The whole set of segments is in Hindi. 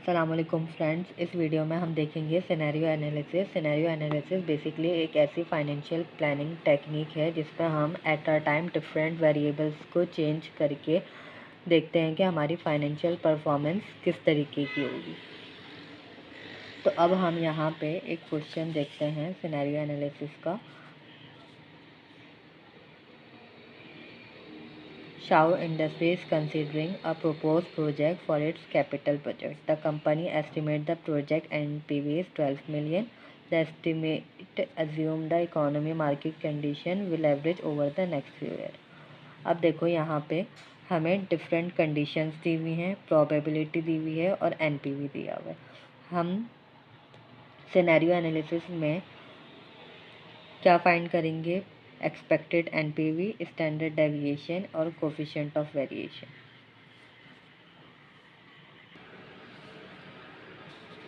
अस्सलामुअलैकुम फ्रेंड्स, इस वीडियो में हम देखेंगे scenario analysis. Scenario analysis basically एक ऐसी फाइनेंशियल प्लानिंग टेक्निक है जिस पर हम at a time different variables को चेंज करके देखते हैं कि हमारी फाइनेंशियल परफॉर्मेंस किस तरीके की होगी। तो अब हम यहाँ पे एक क्वेश्चन देखते हैं सिनेरियो एनालिसिस का। Shaw Industries considering a proposed project for its capital budget. The company estimates the project NPV is 12 million. The estimate assume the economy market condition will average over the next few years. अब देखो यहाँ पे हमें डिफरेंट कंडीशंस दी हुई हैं, प्रोबेबिलिटी दी हुई है और एनपीवी दिया हुआ है। हम सिनेरियो एनालिसिस में क्या फाइंड करेंगे? एक्सपेक्टेड एनपीवी, स्टैंडर्ड डेविएशन और कोफिशिएंट ऑफ वेरिएशन।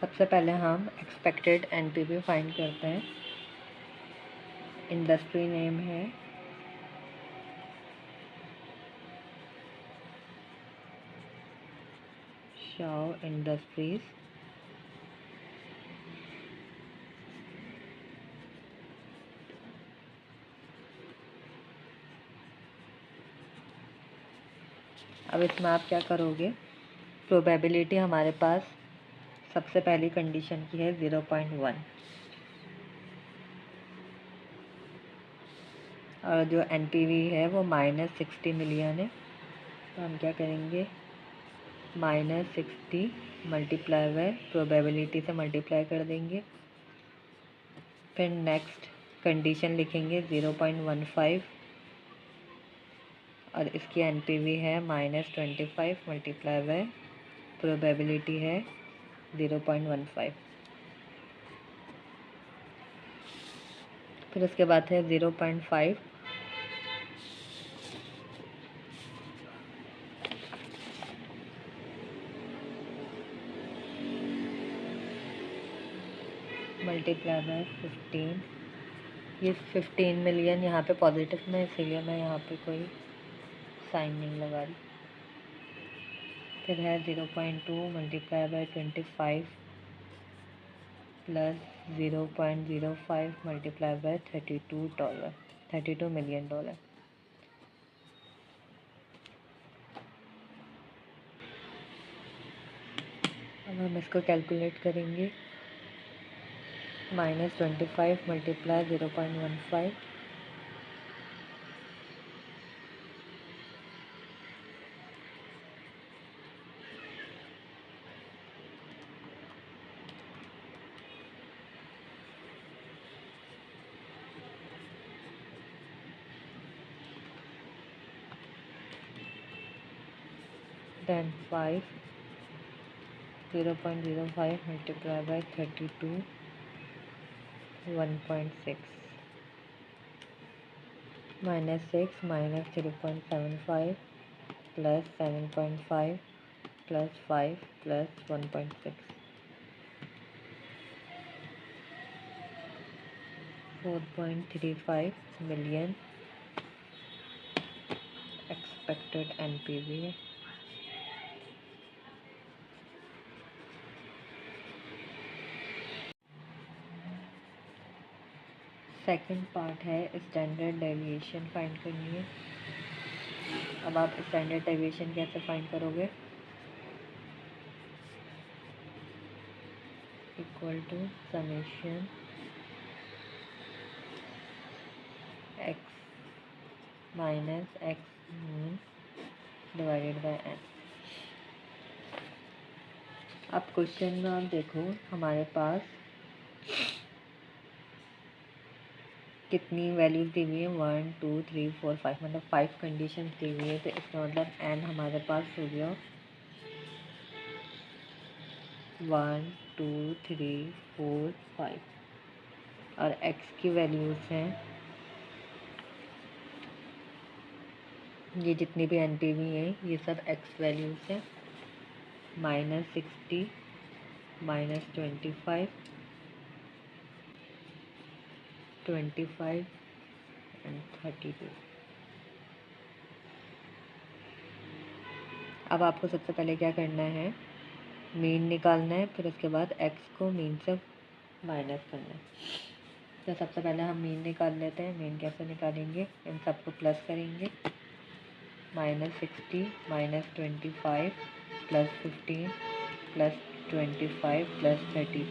सबसे पहले हम एक्सपेक्टेड एनपीवी फाइंड करते हैं। इंडस्ट्री नेम है शाओ इंडस्ट्रीज। अब इसमें आप क्या करोगे? प्रोबेबिलिटी हमारे पास सबसे पहली कंडीशन की है 0.1 और जो एनपीवी है वो -60 मिलियन है। तो हम क्या करेंगे? -60 मल्टीप्लाई बाय प्रोबेबिलिटी से मल्टीप्लाई कर देंगे। फिर नेक्स्ट कंडीशन लिखेंगे 0.15 और इसकी एनपीवी है -25 मल्टीप्लाई बाय प्रोबेबिलिटी है 0.15। फिर उसके बाद है 0.5 मल्टीप्लाई बाय 15। ये 15 मिलियन यहाँ पे पॉजिटिव में, इसीलिए मैं यहाँ पे कोई साइन नहीं लगा रही। फिर है 0.2 multiply by 25 plus 0.05 multiply by $32 million. अब हम इसको कैलकुलेट करेंगे। -25 multiply 0.15 then 5 0.05 multiplied by 32 1.6 -6 minus 0.75 plus 7.5 plus 5 plus 1.6 4.35 million expected NPV। Second part है स्टैंडर्ड डेविएशन फाइंड करनी है। अब आप स्टैंडर्ड डेविएशन कैसे फाइंड करोगे? Equal to summation x minus x mean divided by n। अब क्वेश्चन में आप देखो हमारे पास कितनी वैल्यूज दी हुई है? 1 2 3 4 5, मतलब 5 कंडीशन दी हुई है। तो इसका मतलब n हमारे पास हो गया 1 2 3 4 5 और x की वैल्यूज़ हैं, ये जितनी भी एनपीवी है ये सब x वैल्यूज़ हैं। -60 -25 25 एंड 32। अब आपको सबसे पहले क्या करना है? मीन निकालना है, फिर उसके बाद एक्स को मीन से माइनस करना है। तो सबसे पहले हम मीन निकाल लेते हैं। मीन कैसे निकालेंगे, इन सबको प्लस करेंगे। -60 -25 +15 +25 +32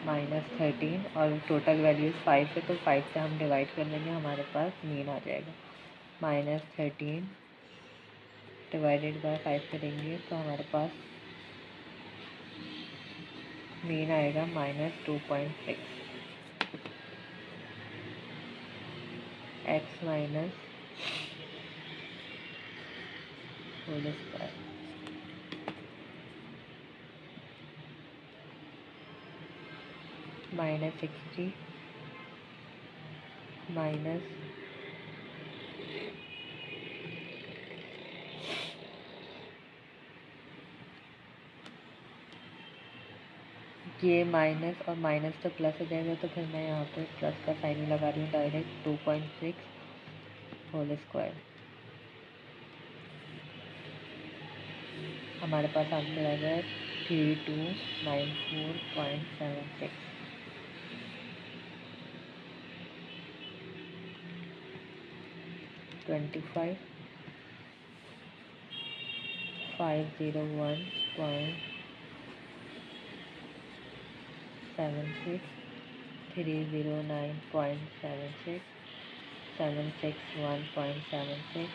-13 और टोटल वैल्यूज़ 5 है, तो 5 से हम डिवाइड कर लेंगे, हमारे पास मीन आ जाएगा। -13 डिवाइडेड बाय 5 करेंगे तो हमारे पास मीन आएगा -2.6। x minus whole square -60 minus ये माइनस और माइनस तो प्लस हो जाएगा, तो फिर मैं यहाँ पे प्लस का साइन लगा रही हूँ डायरेक्ट। 2.6 whole square. हमारे पास आंसर आ गया 3294.76। 25,501.76, 309.76, 761.76,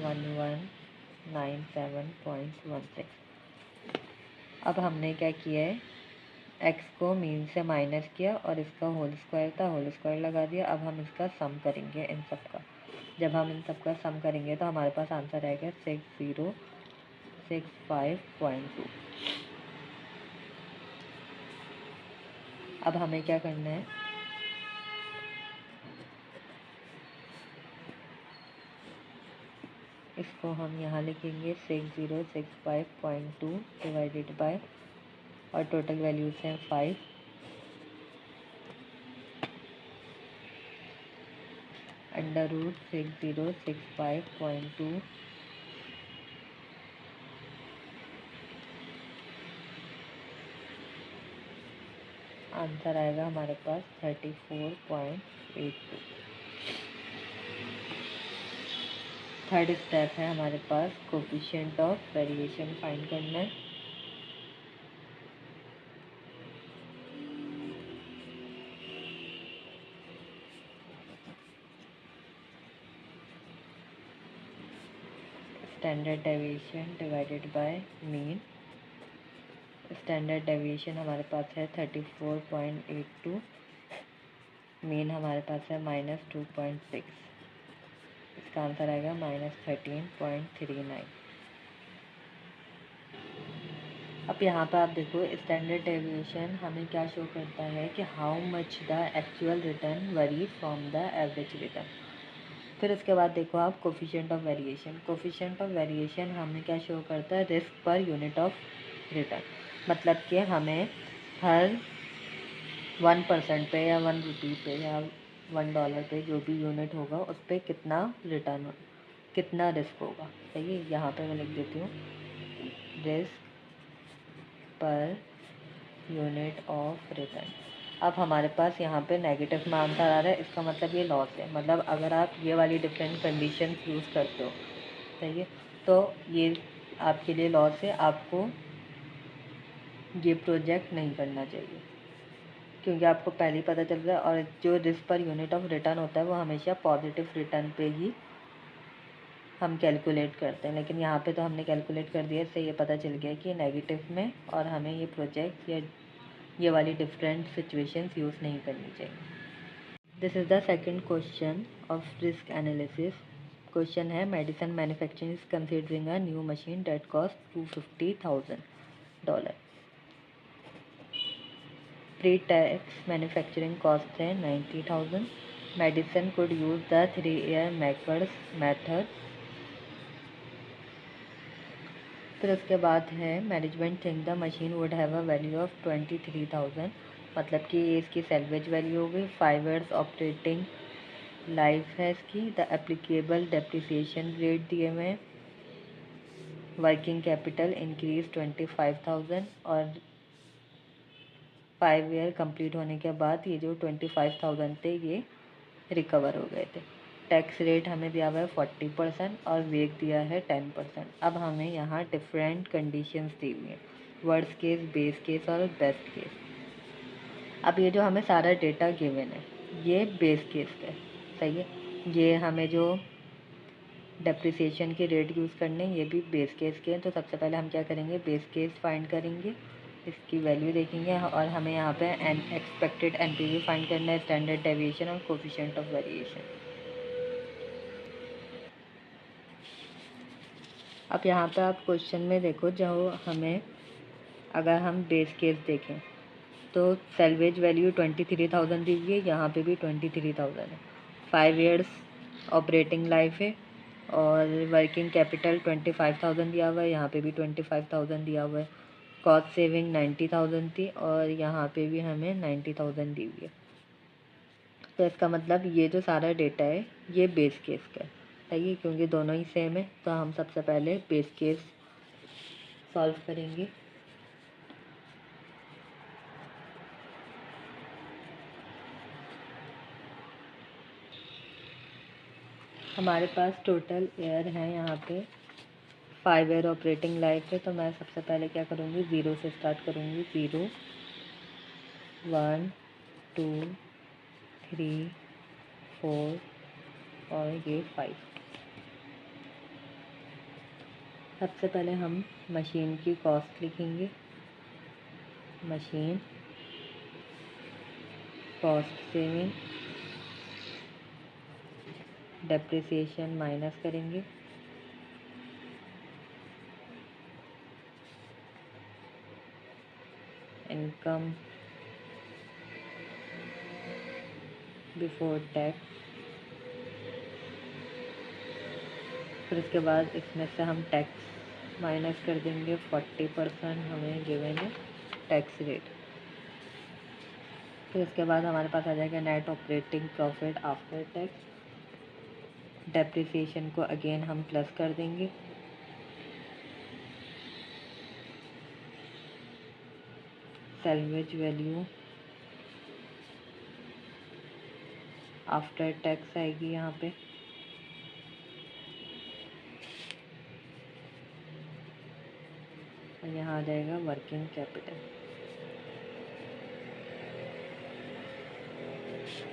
1197.16। अब हमने क्या किया है, एक्स को मीन से माइनस किया और इसका होल स्क्वायर था, होल स्क्वायर लगा दिया। अब हम इसका सम करेंगे इन सब का। जब हम इन सब का सम करेंगे तो हमारे पास आंसर आएगा 6065.2। अब हमें क्या करना है, इसको हम यहाँ लिखेंगे 6065.2 डिवाइडेड बाय, और टोटल वैल्यूज हैं 5, √6065.2 आंसर आएगा हमारे पास 34.82। थर्ड स्टेप है हमारे पास कोफिशिएंट ऑफ वेरिएशन फाइंड करना है। Standard deviation divided by mean. Standard deviation हमारे पास है 34.82, मीन हमारे पास है -2.6। इसका आंसर आएगा -13.39। अब यहाँ पर आप देखो, स्टैंडर्ड डेविएशन हमें क्या शो करता है कि how much the actual return worry from the average return. फिर उसके बाद देखो आप coefficient of variation. Coefficient of variation हमें क्या शो करता है, risk per unit of return. मतलब कि हमें हर 1% पे या 1 रुपी पे या $1 पे जो भी यूनिट होगा उस पर कितना रिटर्न, कितना रिस्क होगा। सही है, यहाँ पे मैं लिख देती हूँ risk per unit of return. अब हमारे पास यहाँ पे नेगेटिव में आंसर आ रहा है, इसका मतलब ये लॉस है। मतलब अगर आप ये वाली डिफरेंट कंडीशन यूज़ करते हो, सही है, तो ये आपके लिए लॉस है, आपको ये प्रोजेक्ट नहीं करना चाहिए, क्योंकि आपको पहले ही पता चल रहा है। और जो risk per unit of return होता है वो हमेशा पॉजिटिव रिटर्न पे ही हम कैलकुलेट करते हैं, लेकिन यहाँ पे तो हमने कैलकुलेट कर दिया, इससे ये पता चल गया कि नेगेटिव में और हमें ये प्रोजेक्ट या ये वाली डिफरेंट सिचुएशंस यूज़ नहीं करनी चाहिए। This is the second question of risk analysis. Question है, medicine manufacturing is considering a new machine that cost $250,000। Pre tax manufacturing cost है 90,000। Medicine could use the 3-year MACRS method. फिर उसके बाद है, management think the machine would have a value of 23,000। मतलब कि ये इसकी सेल्वेज वैल्यू हो गई। 5 years ऑपरेटिंग लाइफ है इसकी। द एप्लीकेबल डेप्रिसिएशन रेट दिए हुए हैं वर्किंग कैपिटल इंक्रीज 25,000 और 5 ईयर कंप्लीट होने के बाद ये जो 25,000 थे ये रिकवर हो गए थे। टैक्स रेट हमें दिया हुआ है 40% और वेग दिया है 10%। अब हमें यहाँ डिफरेंट कंडीशंस दी हुई हैं, वर्स्ट केस, बेस केस और बेस्ट केस। अब ये जो हमें सारा डेटा गिवन है ये बेस केस का है, सही है। ये हमें जो डेप्रिसिएशन के रेट यूज़ करने ये भी बेस केस के हैं। तो सबसे पहले हम क्या करेंगे, बेस केस फाइंड करेंगे, इसकी वैल्यू देखेंगे और हमें यहाँ पे एन एक्सपेक्टेड एनपीवी फाइंड करना है, स्टैंडर्ड डेविएशन और कोफिशिएंट ऑफ वेरिएशन। अब यहाँ पे आप क्वेश्चन में देखो, जो हमें अगर हम बेस केस देखें तो सेल्वेज वैल्यू 23,000 दी हुई है, यहाँ पे भी 23,000 है। 5 ईयर्स ऑपरेटिंग लाइफ है और वर्किंग कैपिटल 25,000 दिया हुआ है, यहाँ पे भी 25,000 दिया हुआ है। कॉस्ट सेविंग 90,000 थी और यहाँ पे भी हमें 90,000 दी हुई है। तो इसका मतलब ये जो सारा डेटा है ये बेस केस का है, सही है, क्योंकि दोनों ही सेम है। तो हम सबसे पहले बेस केस सॉल्व करेंगे। हमारे पास टोटल ईयर है यहाँ पे 5 ईयर ऑपरेटिंग लाइफ है। तो मैं सबसे पहले क्या करूँगी, ज़ीरो से स्टार्ट करूँगी। 0, 1, 2, 3, 4 और ये 5। सबसे पहले हम मशीन की कॉस्ट लिखेंगे, machine cost saving, depreciation minus करेंगे, इनकम बिफोर टैक्स, फिर उसके बाद इसमें से हम टैक्स माइनस कर देंगे। 40% हमें गिवन है टैक्स रेट। फिर उसके बाद हमारे पास आ जाएगा net operating profit after tax. Depreciation को अगेन हम प्लस कर देंगे, सैल्वेज वैल्यू आफ्टर टैक्स आएगी यहाँ पे, और यहाँ आ जाएगा वर्किंग कैपिटल।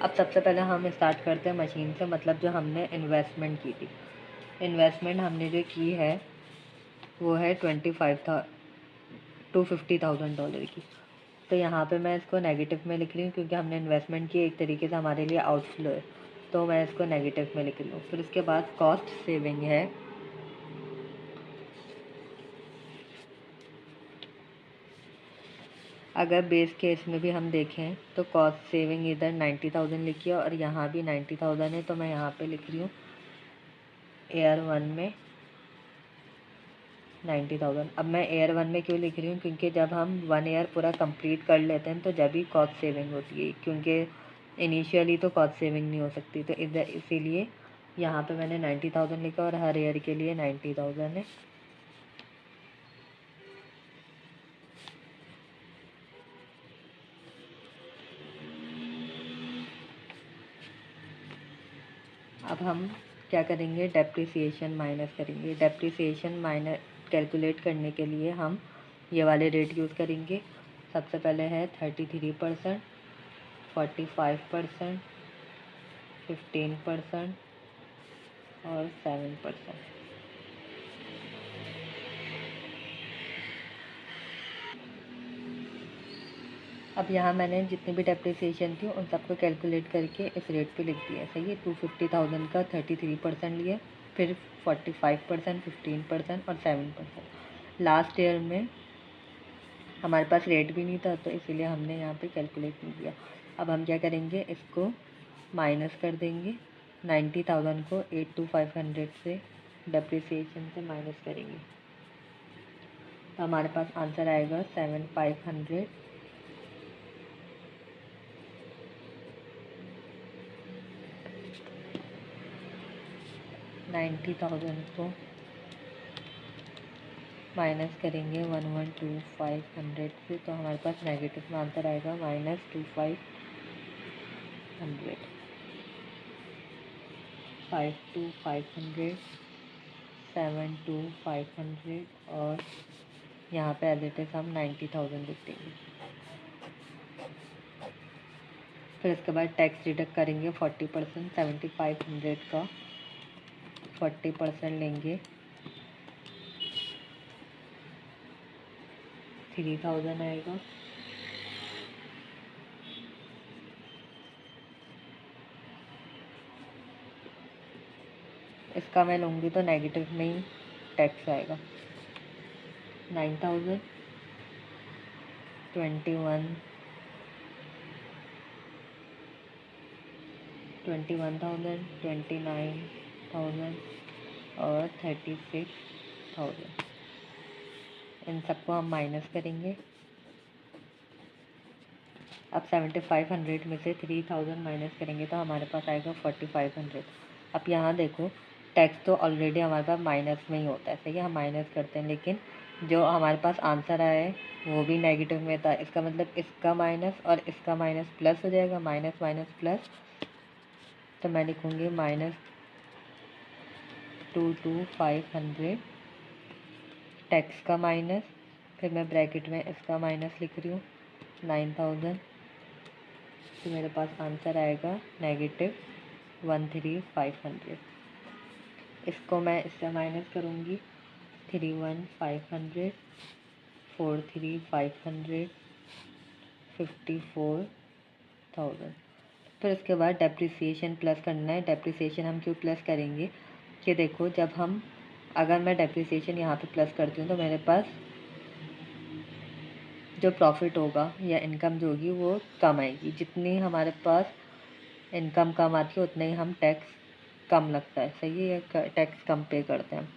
अब सबसे पहले हम स्टार्ट करते हैं मशीन से, मतलब जो हमने इन्वेस्टमेंट की थी। इन्वेस्टमेंट हमने जो की है वो है $250,000 की। तो यहाँ पे मैं इसको नेगेटिव में लिख रही हूँ क्योंकि हमने इन्वेस्टमेंट की, एक तरीके से हमारे लिए आउटफ्लो है, तो मैं इसको नेगेटिव में लिख रही हूँ। फिर उसके बाद कॉस्ट सेविंग है अगर बेस केस में भी हम देखें तो कॉस्ट सेविंग इधर 90,000 लिखी है और यहाँ भी 90,000 है। तो मैं यहाँ पे लिख रही हूँ ईयर 1 में 90,000। अब मैं ईयर 1 में क्यों लिख रही हूँ, क्योंकि जब हम 1 ईयर पूरा कंप्लीट कर लेते हैं तो जब भी कॉस्ट सेविंग होती है, क्योंकि इनिशियली तो कॉस्ट सेविंग नहीं हो सकती। तो इधर इसीलिए यहाँ पे मैंने 90,000 लिखा और हर ईयर के लिए 90,000 है। अब हम क्या करेंगे, डेप्रिसिएशन माइनस करेंगे। डेप्रिसिएशन माइनस कैलकुलेट करने के लिए हम ये वाले रेट यूज़ करेंगे। सबसे पहले है 33%, 45%, 15% और 7%। अब यहाँ मैंने जितनी भी डेप्रिसिएशन थी उन सबको कैलकुलेट करके इस रेट पे लिख दिया, सही है। 250,000 का 33% लिया, फिर 45%, 15% और 7%। लास्ट ईयर में हमारे पास रेट भी नहीं था तो इसीलिए हमने यहाँ पे कैलकुलेट नहीं किया। अब हम क्या करेंगे, इसको माइनस कर देंगे। 90,000 को 8,500 से डेप्रिसिएशन से माइनस करेंगे तो हमारे पास आंसर आएगा 7,500। 90,000 को माइनस करेंगे 112,500 से, तो हमारे पास नेगेटिव में आंसर आएगा -2500, 52500, 72500 और यहाँ पे एज इट इज़ हम 90,000 लिख देंगे। फिर इसके बाद टैक्स डिडक्ट करेंगे 40%, 7500 का 40% लेंगे 3000 आएगा। इसका मैं लूँगी तो नेगेटिव में ही टैक्स आएगा। 9000, 21,000, 29,000 और 36,000। इन सबको हम माइनस करेंगे। अब 7500 में से 3000 माइनस करेंगे तो हमारे पास आएगा 4500। अब यहाँ देखो, टैक्स तो ऑलरेडी हमारे पास माइनस में ही होता है, सही है, हम माइनस करते हैं, लेकिन जो हमारे पास आंसर आया है वो भी नेगेटिव में था। इसका मतलब इसका माइनस और इसका माइनस प्लस हो जाएगा, माइनस माइनस प्लस, तो मैं लिखूँगी -22,500 टैक्स का माइनस, फिर मैं ब्रैकेट में इसका माइनस लिख रही हूँ 9000, तो मेरे पास आंसर आएगा -13,500। इसको मैं इससे माइनस करूँगी 31,500, 43,500, 54,000। फिर उसके बाद डेप्रिसिएशन प्लस करना है। डेप्रिसिएशन हम क्यों प्लस करेंगे कि देखो, जब हम अगर मैं डेप्रिसिएशन यहाँ पे प्लस करती हूँ तो मेरे पास जो प्रॉफिट होगा या इनकम जो होगी वो कम आएगी। जितनी हमारे पास इनकम कम आती है उतना ही हम टैक्स कम लगता है, सही है, या टैक्स कम पे करते हैं।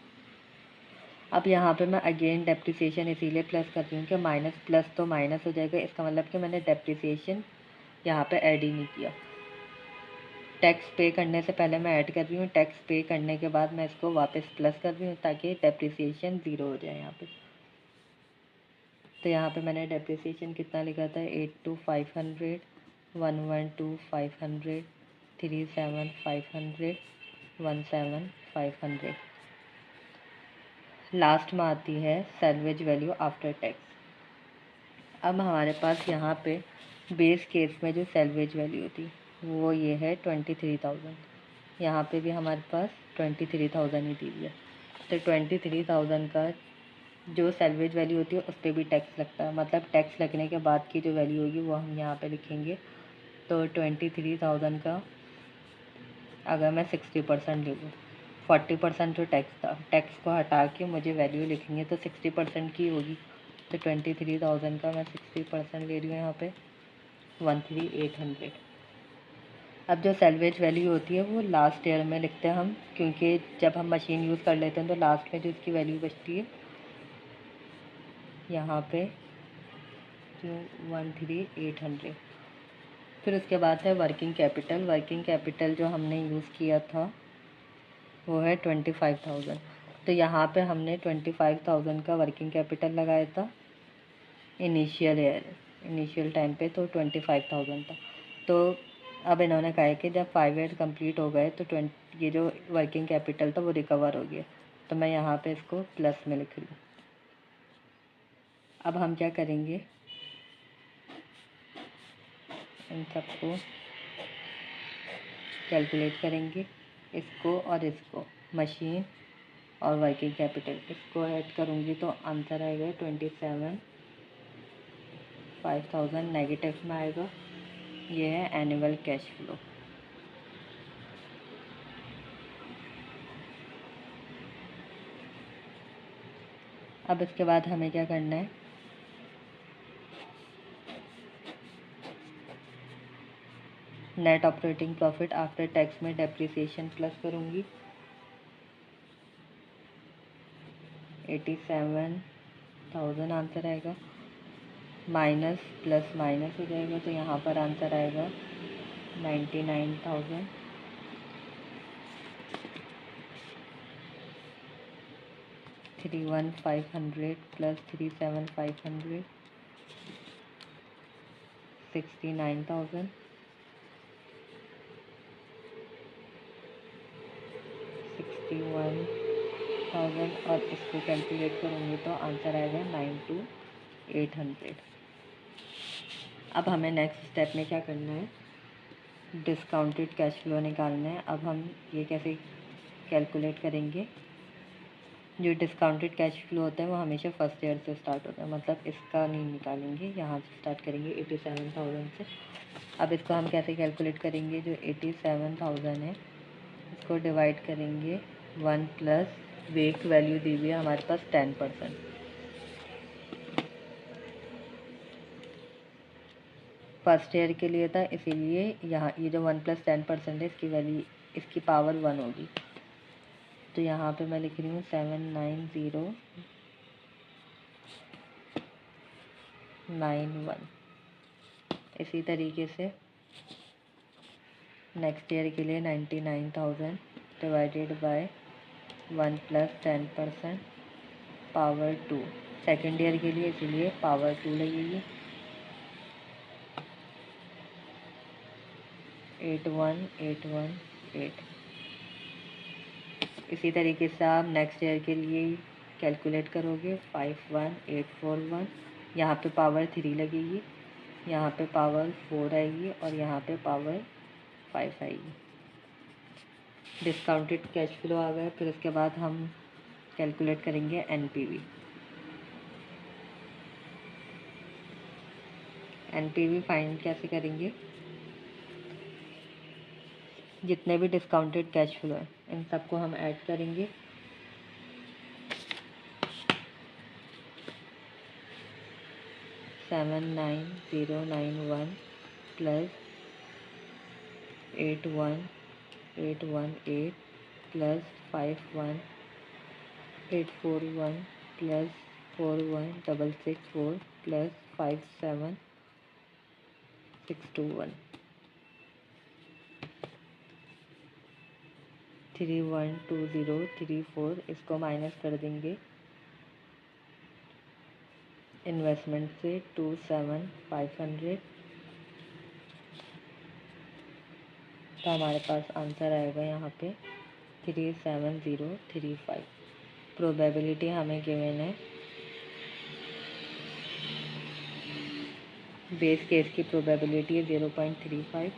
अब यहाँ पे मैं अगेन डेप्रिसिएशन इसीलिए प्लस कर रही हूँ कि माइनस प्लस तो माइनस हो जाएगा, इसका मतलब कि मैंने डेप्रिसिएशन यहाँ पे ऐड ही नहीं किया। टैक्स पे करने से पहले मैं ऐड कर रही हूँ, टैक्स पे करने के बाद मैं इसको वापस प्लस कर रही हूँ ताकि डेप्रिसिएशन ज़ीरो हो जाए यहाँ पे। तो यहाँ पे मैंने डेप्रिसिएशन कितना लिखा था, 82,500, 112,500, 37,500, 17,500। लास्ट में आती है सैल्वेज वैल्यू आफ्टर टैक्स। अब हमारे पास यहाँ पे बेस केस में जो सैल्वेज वैल्यू थी वो ये है 23,000। यहाँ पे भी हमारे पास 23,000 ही दी है, तो 23,000 का जो सैल्वेज वैल्यू होती है उस पर भी टैक्स लगता है। मतलब टैक्स लगने के बाद की जो वैल्यू होगी वो हम यहाँ पे लिखेंगे। तो 23,000 का अगर मैं 60% ले लूँ, 40% जो टैक्स था, टैक्स को हटा के मुझे वैल्यू लिखेंगे तो 60% की होगी। तो 23,000 का मैं 60% ले रही हूँ यहाँ पे 13,800। अब जो सैल्वेज वैल्यू होती है वो लास्ट ईयर में लिखते हैं हम, क्योंकि जब हम मशीन यूज़ कर लेते हैं तो लास्ट में जो इसकी वैल्यू बचती है यहाँ पे जो 13,800। फिर उसके बाद है वर्किंग कैपिटल। वर्किंग कैपिटल जो हमने यूज़ किया था वो है 25,000। तो यहाँ पे हमने 25,000 का वर्किंग कैपिटल लगाया था इनिशियल टाइम पे, तो 25,000 था। तो अब इन्होंने कहा है कि जब 5 ईयर कंप्लीट हो गए तो ये जो वर्किंग कैपिटल था वो रिकवर हो गया, तो मैं यहाँ पे इसको प्लस में लिख रही हूँ। अब हम क्या करेंगे, इन सबको कैलकुलेट करेंगे, इसको और इसको, मशीन और वर्किंग कैपिटल, इसको ऐड करूँगी तो आंसर आएगा 27,500 नेगेटिव में आएगा। ये है एनुअल कैश फ्लो। अब इसके बाद हमें क्या करना है, net operating profit after tax में डेप्रिसिएशन प्लस करूँगी 87,000 आंसर आएगा, माइनस प्लस माइनस हो जाएगा तो यहाँ पर आंसर आएगा 99,000। 31,500 प्लस 37,500 69,000 61,000 और इसको कैलकुलेट करूँगी तो आंसर आएगा 92,800। अब हमें नेक्स्ट स्टेप में क्या करना है, डिस्काउंटेड कैश फ्लो निकालना है। अब हम ये कैसे कैलकुलेट करेंगे, जो डिस्काउंटेड कैश फ्लो होता है वो हमेशा फर्स्ट ईयर से स्टार्ट होता है, मतलब इसका नहीं निकालेंगे, यहाँ से स्टार्ट करेंगे 87,000 से। अब इसको हम कैसे कैलकुलेट करेंगे, जो 87,000 है इसको डिवाइड करेंगे 1 प्लस वेक वैल्यू दी हुई है हमारे पास 10%। फर्स्ट ईयर के लिए था, इसीलिए यहाँ ये जो 1 प्लस 10% है इसकी वैल्यू, इसकी पावर 1 होगी। तो यहाँ पे मैं लिख रही हूँ 79091। इसी तरीके से नेक्स्ट ईयर के लिए 99,000 divided by 1 plus 10% power 2। Second year के लिए इसीलिए पावर 2 लगेगी। 81,818। इसी तरीके से आप नेक्स्ट ईयर के लिए कैलकुलेट करोगे 51,841। यहाँ पे पावर 3 लगेगी, यहाँ पे पावर 4 आएगी और यहाँ पे पावर 5 आएगी। डिस्काउंटेड कैश फ्लो आ गया। फिर उसके बाद हम कैलकुलेट करेंगे एनपीवी। एनपीवी फाइंड कैसे करेंगे, जितने भी डिस्काउंटेड कैश फ्लो है इन सबको हम ऐड करेंगे। Seven 9091 plus 81,818 plus 51,841 plus 41,664 plus 57,621 312034। इसको माइनस कर देंगे इन्वेस्टमेंट से 27,500। तो हमारे पास आंसर आएगा यहाँ पे 37035। प्रोबेबिलिटी हमें गिवन है, बेस केस की प्रोबेबिलिटी है 0.35।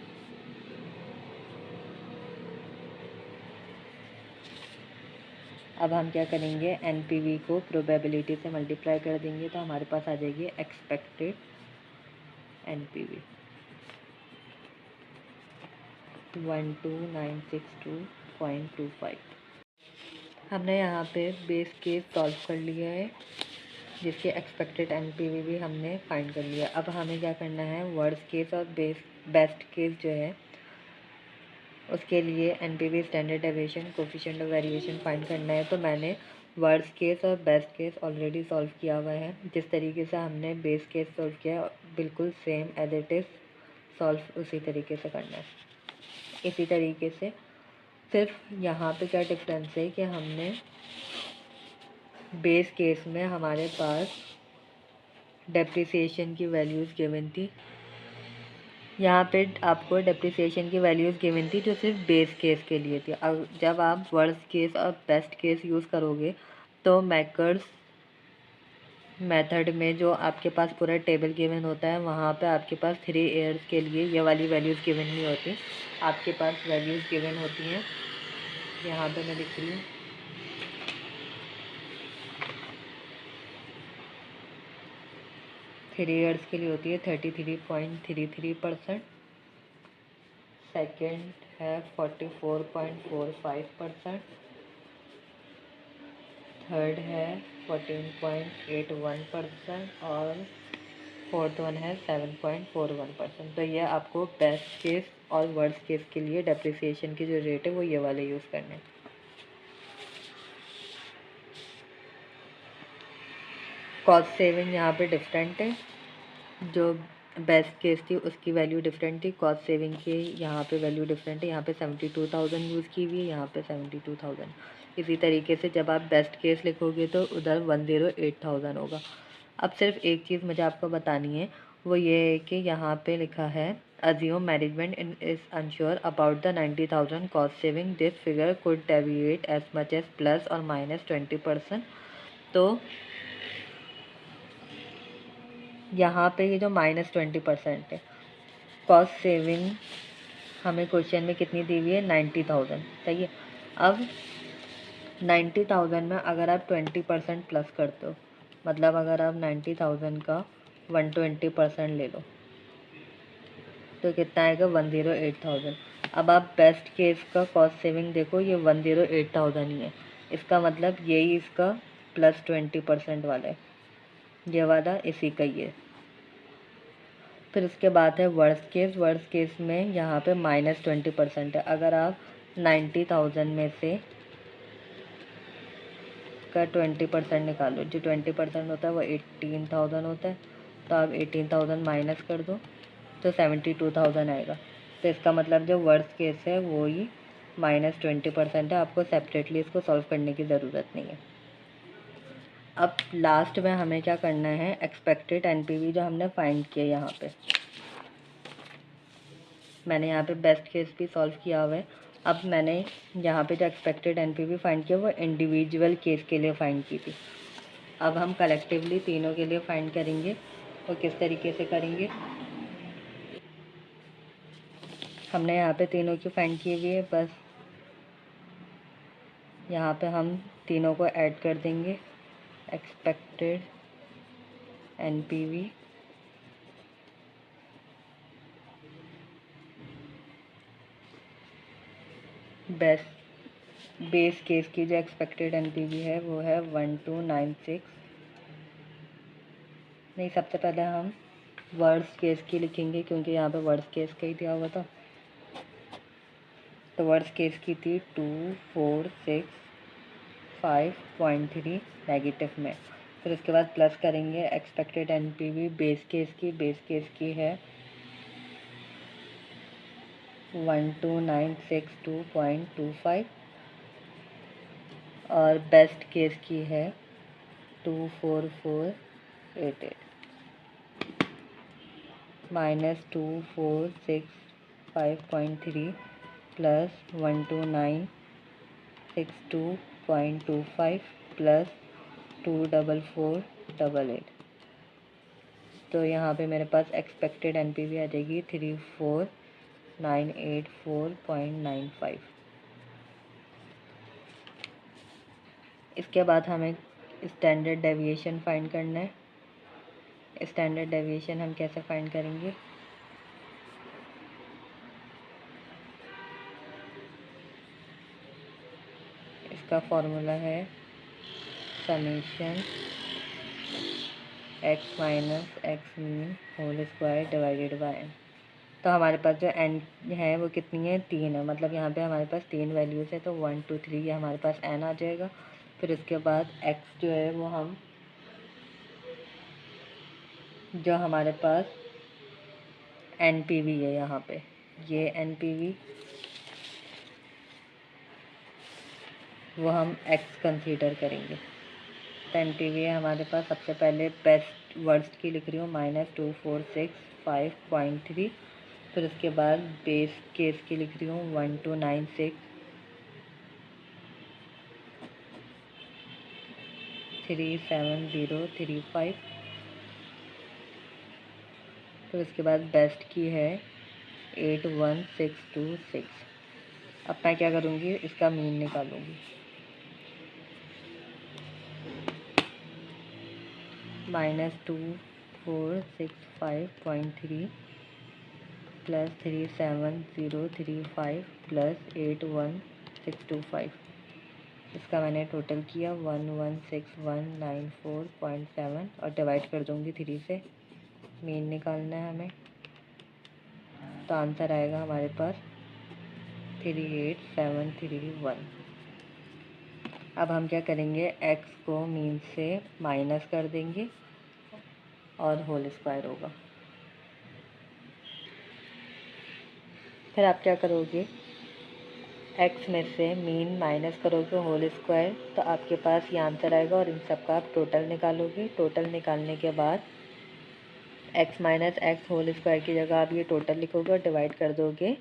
अब हम क्या करेंगे, एनपीवी को प्रोबेबिलिटी से मल्टीप्लाई कर देंगे तो हमारे पास आ जाएगी एक्सपेक्टेड एनपीवी 12962.25। हमने यहाँ पे बेस केस सॉल्व कर लिया है, जिसके एक्सपेक्टेड एनपीवी भी हमने फाइंड कर लिया। अब हमें क्या करना है, वर्स्ट केस और बेस्ट केस जो है उसके लिए NPV standard deviation coefficient of variation find करना है। तो मैंने वर्स्ट केस और बेस्ट केस ऑलरेडी सॉल्व किया हुआ है। जिस तरीके से हमने बेस केस सॉल्व किया है बिल्कुल same as it is solve उसी तरीके से करना है। इसी तरीके से सिर्फ यहाँ पे क्या डिफरेंस है कि हमने बेस केस में हमारे पास डेप्रिसिएशन की वैल्यूज़ गिवन थी, यहाँ पे आपको डेप्रिसिएशन की वैल्यूज़ गिवन थी जो सिर्फ बेस केस के लिए थी। अब जब आप वर्स्ट केस और बेस्ट केस यूज़ करोगे तो मैकर्स मेथड में जो आपके पास पूरा टेबल गिवन होता है वहाँ पे आपके पास 3 ईयर्स के लिए ये वाली वैल्यूज़ गिवन नहीं होती, आपके पास वैल्यूज़ गिवन होती हैं। यहाँ पे मैं लिख रही हूँ 3 ईयर्स के लिए होती है 33.33%, सेकेंड है 44.45%, थर्ड है 14.81% और फोर्थ वन है 7.41%। तो ये आपको बेस्ट केस और वर्स्ट केस के लिए डेप्रिसिएशन की जो रेट है वो ये वाले यूज़ करने हैं। कॉस्ट सेविंग यहाँ पे डिफरेंट है, जो बेस्ट केस थी उसकी वैल्यू डिफरेंट थी, कॉस्ट सेविंग की यहाँ पे वैल्यू डिफरेंट है। यहाँ पे 72,000 यूज़ की हुई है, यहाँ पे 72,000। इसी तरीके से जब आप बेस्ट केस लिखोगे तो उधर 108,000 होगा। अब सिर्फ एक चीज़ मुझे आपको बतानी है, वो ये है कि यहाँ पे लिखा है assume management is unsure about the 90,000 cost saving, this figure could deviate as much as plus or minus 20%। तो यहाँ पे ये जो -20% है, कॉस्ट सेविंग हमें क्वेश्चन में कितनी दी हुई है, 90,000, सही है। अब 90,000 में अगर आप 20% प्लस करते हो, मतलब अगर आप 90,000 का 120% ले लो तो कितना आएगा, 108,000। अब आप बेस्ट केस का कॉस्ट सेविंग देखो, ये 108,000 ही है, इसका मतलब यही इसका +20% वाला है, ये वाला इसी का ही है। फिर उसके बाद है वर्स्ट केस। वर्स्ट केस में यहाँ पे -20% है। अगर आप 90,000 में से का 20% निकालो, जो 20% होता है वो 18,000 होता है, तो आप 18,000 माइनस कर दो तो 72,000 आएगा। तो इसका मतलब जो वर्स्ट केस है वो ही -20% है, आपको सेपरेटली इसको सॉल्व करने की ज़रूरत नहीं है। अब लास्ट में हमें क्या करना है, एक्सपेक्टेड एनपीवी जो हमने फाइंड किया, यहाँ पे मैंने यहाँ पे बेस्ट केस भी सॉल्व किया हुआ है। अब मैंने यहाँ पे जो एक्सपेक्टेड एनपीवी फाइंड किया वो इंडिविजुअल केस के लिए फाइंड की थी। अब हम कलेक्टिवली तीनों के लिए फाइंड करेंगे, और किस तरीके से करेंगे, हमने यहाँ पे तीनों की फाइंड की हुई है, बस यहाँ पे हम तीनों को ऐड कर देंगे। एक्सपेक्टेड एनपीवी बेस केस की जो एक्सपेक्टेड एनपीवी है वो है 1296। नहीं, सबसे पहले हम वर्स्ट केस की लिखेंगे, क्योंकि यहाँ पे वर्स्ट केस का ही दिया हुआ था। तो वर्स्ट केस की थी 2465.3 नेगेटिव में। फिर उसके बाद प्लस करेंगे एक्सपेक्टेड एनपीवी बेस केस की है 12962.25, और बेस्ट केस की है 24488 -2465.3 प्लस 12962.25 प्लस 24488। तो यहाँ पे मेरे पास एक्सपेक्टेड एनपीवी आ जाएगी 34,984.95। इसके बाद हमें स्टैंडर्ड डेविएशन फाइंड करना है। स्टैंडर्ड डेविएशन हम कैसे फाइंड करेंगे, इसका फॉर्मूला है summation x minus X mean whole square divided by n। तो हमारे पास जो n है वो कितनी है, 3 है, मतलब यहाँ पे हमारे पास 3 वैल्यूज़ है, तो 1 2 3 ये हमारे पास n आ जाएगा। फिर उसके बाद x जो है वो हम जो हमारे पास एनपीवी है, यहाँ पे ये एनपीवी वो हम x कंसीडर करेंगे। तो एनपीवी है हमारे पास, सबसे पहले बेस्ट वर्स्ट की लिख रही हूँ -2465.3। फिर उसके बाद बेस केस की लिख रही हूँ 129637035। फिर उसके बाद बेस्ट की है 81626। अब मैं क्या करूँगी, इसका मीन निकालूंगी। -2465.3 plus 37035 plus 81625। इसका मैंने टोटल किया 116,194.7 और डिवाइड कर दूँगी 3 से। मीन निकालना है हमें, तो आंसर आएगा हमारे पास 38731। अब हम क्या करेंगे, x को मीन से माइनस कर देंगे और होल स्क्वायर होगा। फिर आप क्या करोगे, एक्स में से मीन माइनस करोगे होल स्क्वायर तो आपके पास ये आंसर आएगा और इन सब का आप टोटल निकालोगे। टोटल निकालने के बाद X minus X whole square की जगह आप ये टोटल लिखोगे और डिवाइड कर दोगे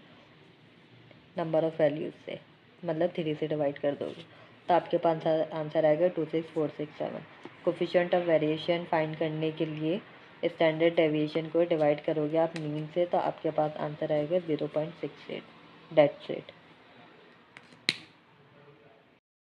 नंबर ऑफ़ वैल्यूज़ से, मतलब 3 से डिवाइड कर दोगे तो आपके पास आंसर आएगा 26467। कोफिशिएंट ऑफ वेरिएशन फाइंड करने के लिए स्टैंडर्ड डेविएशन को डिवाइड करोगे आप मीन से तो आपके पास आंसर आएगा 0.68। That's it.